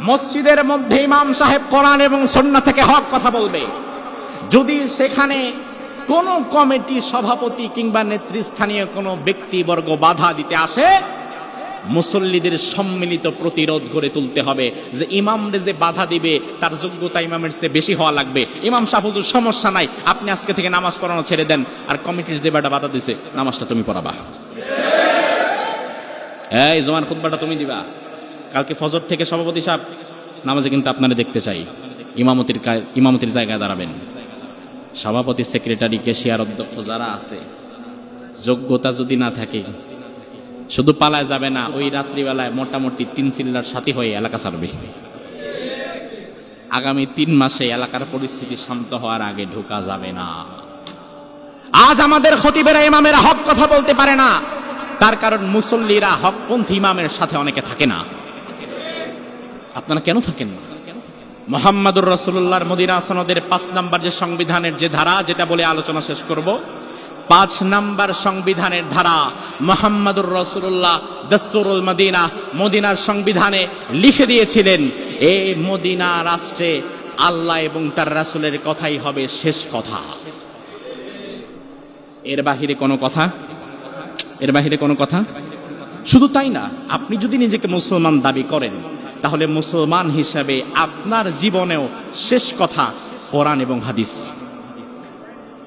মসজিদের মধ্যে ইমাম সাহেব কোরআন এবং সুন্নাহ থেকে হক কথা বলবে, যদি সেখানে কোন কমিটি সভাপতি কিংবা নেতৃস্থানীয় কোনো ব্যক্তিবর্গ বাধা দিতে আসে, মুসল্লিদের সম্মিলিত প্রতিরোধ গড়ে তুলতে হবে যে ইমামরে যে বাধা দিবে তার যোগ্যতা ইমামের চেয়ে বেশি হওয়া লাগবে। ইমাম সাহেব হুজুর সমস্যা নাই, আপনি আজকে থেকে নামাজ পড়ানো ছেড়ে দেন, আর কমিটির যে বাধা দিছে নামাজটা তুমি পড়াবা, এই জমান খুতবাটা তুমি দিবা, কালকে ফজর থেকে সভাপতি সাহেব নামাজে কিন্তু আপনারা দেখতে চাই, ইমামতির জায়গায় দাঁড়াবেন। সভাপতি, সেক্রেটারি, কেশিয়ার, অধ্যক্ষ যারা আছে, যোগ্যতা যদি না থাকে শুধু পালায় যাবে না, ওই রাত্রিবেলায় মোটামুটি 3 চিল্লার সাথী হয়ে এলাকা ছাড়বে। আগামী 3 মাসে এলাকার পরিস্থিতি শান্ত হওয়ার আগে ঢোকা যাবে না। আজ আমাদের খতিবেরা ইমামেরা হক কথা বলতে পারে না, তার কারণ মুসল্লিরা হকপন্থী ইমামের সাথে অনেকে থাকে না। আপনারা কেন থাকেন না? মুহাম্মাদুর রাসূলুল্লাহর মদিনা সনদের 5 নাম্বার যে সংবিধানের যে ধারা, যেটা বলে আলোচনা শেষ করব, 5 নাম্বার সংবিধানের ধারা মুহাম্মাদুর রাসূলুল্লাহ দাস্তুরুল মদিনা, মদিনার সংবিধানে লিখে দিয়েছিলেন, এই মদিনা রাষ্ট্রে আল্লাহ এবং তার রাসূলের কথাই হবে শেষ কথা। এর বাহিরে কোনো কথা, এর বাহিরে কোনো কথা। শুধু তাই না, আপনি যদি নিজেকে মুসলমান দাবি করেন, তাহলে মুসলমান হিসাবে আপনার জীবনেও শেষ কথা কোরআন এবং হাদিস।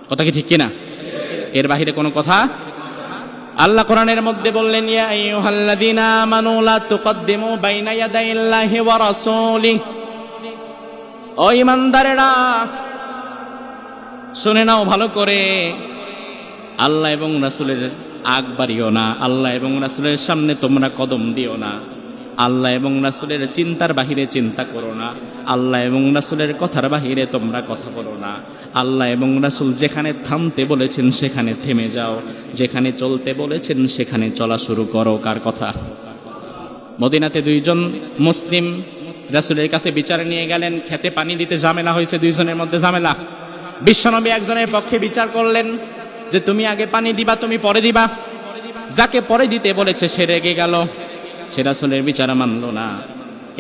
কথা কি ঠিক কিনা? এর বাহিরে কোনো কথা। আল্লাহ কোরআনের মধ্যে বললেন, ইয়া আইয়ুহাল্লাযীনা আমানু লা তুকদ্দিমু বাইনা ইয়াদাইল্লাহি ওয়া রাসূলিহি। ও ঈমানদারেরা, শুনে নাও ভালো করে, আল্লাহ এবং রাসূলের আগ বাড়িও না, আল্লাহ এবং রাসূলের সামনে তোমরা কদম দিও না, আল্লাহ এবং রাসূলের চিন্তার বাহিরে চিন্তা করো না, আল্লাহ এবং রাসূলের কথার বাহিরে তোমরা কথা বলো না। আল্লাহ এবং রাসূল যেখানে থামতে বলেছেন সেখানে থেমে যাও, যেখানে চলতে বলেছেন সেখানে চলা শুরু করো। কার কথা? মদিনাতে 2 জন মুসলিম রাসূলের কাছে বিচার নিয়ে গেলেন, খেতে পানি দিতে ঝামেলা হয়েছে, 2 জনের মধ্যে ঝামেলা। বিশ্বনবী একজনের পক্ষে বিচার করলেন যে তুমি আগে পানি দিবা, তুমি পরে দিবা। যাকে পরে দিতে বলেছে সে রেগে গেল, সে রাসূলের বিচার মানল না।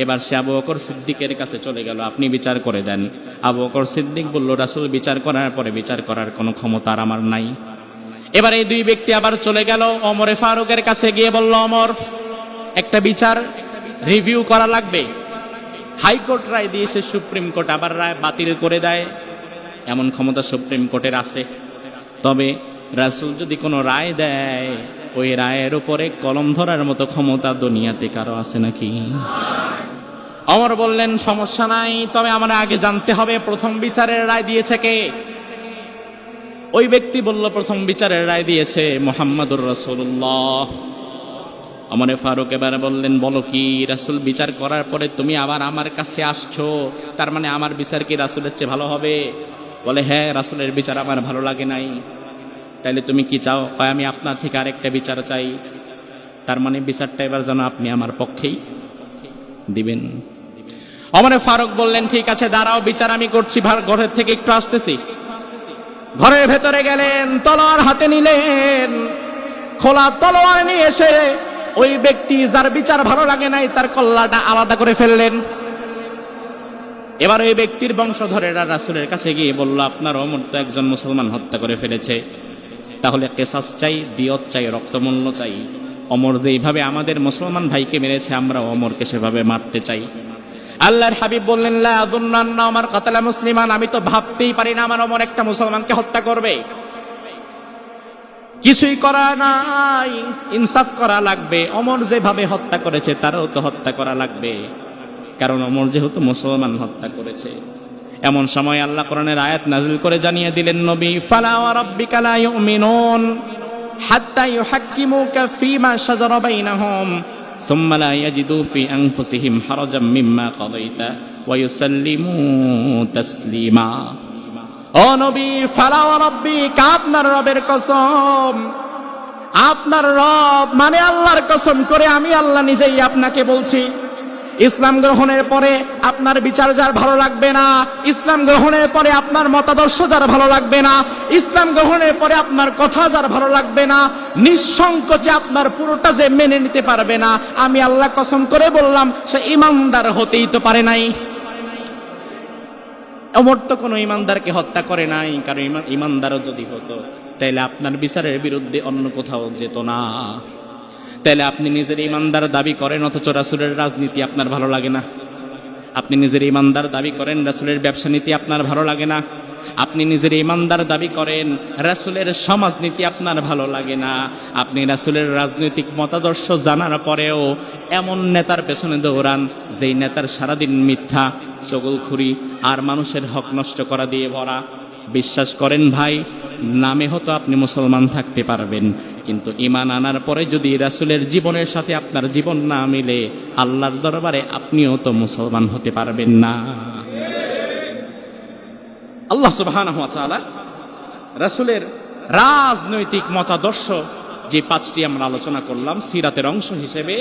এবার সে আবু বকর সিদ্দিকের কাছে চলে গেল, আপনি বিচার করে দেন। আবু বকর সিদ্দিক বলল, রাসূল বিচার করার পরে বিচার করার কোনো ক্ষমতা আর আমার নাই। এবার এই 2 ব্যক্তি আবার চলে গেল ওমরে ফারুকের কাছে, গিয়ে বলল, ওমর, একটা বিচার রিভিউ করা লাগবে। হাইকোর্ট রায় দিয়েছে, সুপ্রিম কোর্ট আবার রায় বাতিল করে দেয়, এমন ক্ষমতা সুপ্রিম কোর্টের আছে। তবে রাসূল যদি কোনো রায় দেয়, ওই রায়ের উপরে কলম ধরার মতো ক্ষমতা দুনিয়াতে কারো আছে নাকি? ওমর বললেন, সমস্যা নাই, তবে আমরা আগে জানতে হবে প্রথম বিচারের রায় দিয়েছে কে। ওই ব্যক্তি বলল, প্রথম বিচারের রায় দিয়েছে মুহাম্মাদুর রাসূলুল্লাহ। ওমরে ফারুক এবার বললেন, বলো কি, রাসূল বিচার করার পরে তুমি আবার আমার কাছে আসছো, তার মানে আমার বিচার কি রাসূলের চেয়ে ভালো হবে? বলে, হ্যাঁ, রাসূলের বিচার আমার ভালো লাগে নাই। তাইলে তুমি কি চাও? আমি আপনার থেকে আরেকটা বিচার চাই। তার মানে বিচারটা এবার যেন আপনি আমার পক্ষেই দিবেন। ওমরে ফারুক বললেন, ঠিক আছে, দাঁড়াও, বিচার আমি করছি, ঘরের থেকে একটু আসতেছি। ঘরের ভেতরে গেলেন, তলোয়ার হাতে নিলেন, খোলা তলোয়ার নিয়ে এসে ওই ব্যক্তি যার বিচার ভালো লাগে নাই তার কল্লাটা আলাদা করে ফেললেন। এবার ওই ব্যক্তির বংশধরেরা রাসূলের কাছে গিয়ে বলল, আপনার ওমর তো একজন মুসলমান হত্যা করে ফেলেছে, তাহলে কিসাস চাই, দিয়ত চাই, রক্তমূল্য চাই। ওমর যেইভাবে আমাদের মুসলমান ভাইকে মেরেছে, আমরা ওমরকে সেভাবে মারতে চাই। আল্লাহর হাবিব বললেন, লা আযুন্নান্না ওমর কাতালা মুসলিমান, আমি তো ভাবতেই পারি না আমার ওমর একটা মুসলমানকে হত্যা করবে। কিছুই করা নাই, ইনসাফ করা লাগবে। ওমর যেভাবে হত্যা করেছে তারও তো হত্যা করা লাগবে, কারণ ওমর যেহেতু মুসলমান হত্যা করেছে। এমন সময় আল্লাহ কোরআনের আয়াত নাযিল করে জানিয়ে দিলেন, নবী, ফালা ওয়া রাব্বিকা লা ইউমিনুন হাত্তা ইউহাক্কিমুকা ফীমা শাজারা বাইনাহুম সুম্মা লা ইয়াজিদু ফি আনফুসিহিম হারাজাম মিম্মা কাদাইতা ওয়া ইউসাল্লিমু তাসলিমা। ও নবী, ফালা ওয়া রাব্বিকা, আপনার রবের কসম, আপনার রব মানে আল্লাহর কসম করে আমি আল্লাহ নিজেই আপনাকে বলছি, ইসলাম গ্রহণের পরে আপনার বিচার যার ভালো লাগবে না, ইসলাম গ্রহণের পরে আপনার মতাদর্শ যার ভালো লাগবে না, ইসলাম গ্রহণের পরে আপনার কথা যার ভালো লাগবে না, নিঃসংকোচে আপনার পুরোটা যে মেনে নিতে পারবে না, আমি আল্লাহ কসম করে বললাম সে ঈমানদার হতেই তো পারে নাই। ওমর তো কোনো ঈমানদারকে হত্যা করে নাই, কারণ ঈমানদারও যদি হতো তাইলে আপনার বিচারের বিরুদ্ধে অন্য কোথাও যেত না। তাইলে আপনি নিজের ঈমানদার দাবি করেন, অথচ রাসূলের রাজনীতি আপনার ভালো লাগে না। আপনি নিজের ঈমানদার দাবি করেন, রাসূলের ব্যবসা নীতি আপনার ভালো লাগে না। আপনি নিজের ঈমানদার দাবি করেন, রাসূলের সমাজনীতি আপনার ভালো লাগে না। আপনি রাসূলের রাজনৈতিক মতাদর্শ জানার পরেও এমন নেতার পেছনে দৌড়ান যেই নেতার সারাদিন মিথ্যা, চগলখুরি আর মানুষের হক নষ্ট করা দিয়ে ভরা। বিশ্বাস করেন ভাই, নামে হতো আপনি মুসলমান থাকতে পারবেন, কিন্তু ঈমান আনার পরে যদি রাসূলের জীবনের সাথে আপনার জীবন না মিলে, আল্লাহর দরবারে আপনিও তো মুসলমান হতে পারবেন না। আল্লাহ সুবহানাহু ওয়া তাআলা রাসূলের রাজনৈতিক মতাদর্শ যে 5টি আমরা আলোচনা করলাম সিরাতের অংশ হিসেবে,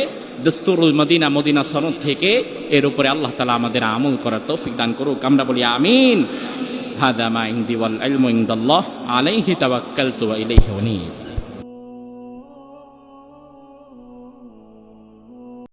দস্তুরুল মদিনা, মদিনা সনদ থেকে, এর উপরে আল্লাহ তাআলা আমাদের আমল করার তৌফিক দান করুক। আমরা বলি আমিন। হাদা মা ইনদি ওয়াল ইলমু ইনদাল্লাহ আলাইহি তাওয়াক্কালতু ওয়া ইলাইহি উনীব।